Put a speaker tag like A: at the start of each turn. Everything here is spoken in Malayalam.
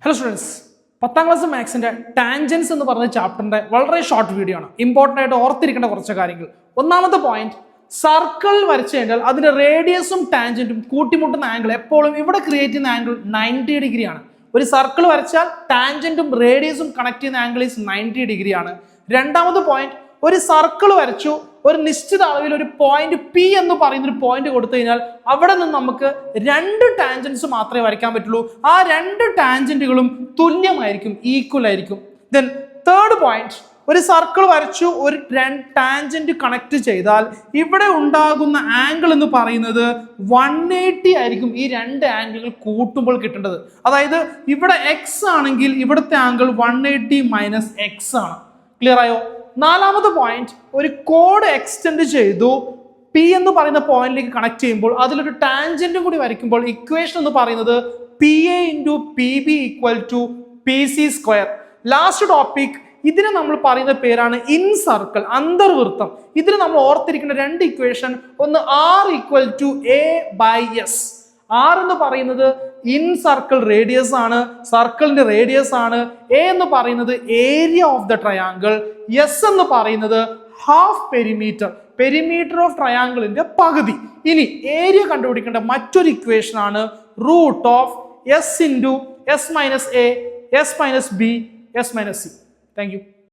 A: ഹലോ സ്റ്റുഡൻസ്, 10ാം ക്ലാസ് മാത്സിന്റെ ടാൻജൻസ് എന്ന് പറഞ്ഞ ചാപ്റ്ററിന്റെ വളരെ ഷോർട്ട് വീഡിയോ ആണ്. ഇമ്പോർട്ടൻ്റ് ആയിട്ട് ഓർത്തിരിക്കേണ്ട കുറച്ച് കാര്യങ്ങൾ. ഒന്നാമത്തെ പോയിന്റ്, സർക്കിൾ വരച്ചു കഴിഞ്ഞാൽ അതിന്റെ റേഡിയസും ടാൻജന്റും കൂട്ടിമുട്ടുന്ന ആംഗിൾ എപ്പോഴും ഇവിടെ ക്രിയേറ്റ് ചെയ്യുന്ന ആംഗിൾ 90 ഡിഗ്രി ആണ്. ഒരു സർക്കിൾ വരച്ചാൽ ടാൻജന്റും റേഡിയസും കണക്ട് ചെയ്യുന്ന ആംഗിൾ ഈസ് 90 ഡിഗ്രി ആണ്. രണ്ടാമത്തെ പോയിന്റ്, ഒരു സർക്കിൾ വരച്ചു, ഒരു നിശ്ചിത അളവിൽ ഒരു പോയിന്റ് പി എന്ന് പറയുന്ന ഒരു പോയിന്റ് കൊടുത്തു കഴിഞ്ഞാൽ അവിടെ നിന്ന് നമുക്ക് രണ്ട് ടാൻജൻസ് മാത്രമേ വരയ്ക്കാൻ പറ്റുള്ളൂ. ആ രണ്ട് ടാൻജന്റുകളും തുല്യമായിരിക്കും, ഈക്വൽ ആയിരിക്കും. ദെൻ തേർഡ് പോയിന്റ്, ഒരു സർക്കിൾ വരച്ചു, ഒരു ടാൻജന്റ് കണക്ട് ചെയ്താൽ ഇവിടെ ഉണ്ടാകുന്ന ആംഗിൾ എന്ന് പറയുന്നത് 180 ആയിരിക്കും. ഈ രണ്ട് ആംഗിളുകൾ കൂട്ടുമ്പോൾ കിട്ടേണ്ടത്, അതായത് ഇവിടെ എക്സ് ആണെങ്കിൽ ഇവിടുത്തെ ആംഗിൾ 180 മൈനസ് എക്സ് ആണ്. ക്ലിയർ ആയോ? നാലാമത്തെ പോയിന്റ്, ഒരു കോഡ് എക്സ്റ്റെൻഡ് ചെയ്തു പി എന്ന് പറയുന്ന പോയിന്റിലേക്ക് കണക്ട് ചെയ്യുമ്പോൾ അതിലൊരു ടാൻജന്റും കൂടി വരയ്ക്കുമ്പോൾ ഇക്വേഷൻ എന്ന് പറയുന്നത് P A into P B equal to P C square. Last topic, ഇതിന് നമ്മൾ പറയുന്ന പേരാണ് ഇൻ സർക്കിൾ, അന്തർവൃത്തം. ഇതിന് നമ്മൾ ഓർത്തിരിക്കുന്ന രണ്ട് ഇക്വേഷൻ, ഒന്ന് R equal to A by S. R എന്ന് പറയുന്നത് ഇൻ സർക്കിൾ റേഡിയസ് ആണ്, സർക്കിളിന്റെ റേഡിയസ് ആണ്. എ എന്ന് പറയുന്നത് area of the triangle. S എന്ന് പറയുന്നത് ഹാഫ് പെരിമീറ്റർ, പെരിമീറ്റർ ഓഫ് ട്രയാങ്കിളിന്റെ പകുതി. ഇനി ഏരിയ കണ്ടുപിടിക്കേണ്ട മറ്റൊരു ഇക്വേഷൻ ആണ് root of S into S minus A, S minus B, S minus C. Thank U.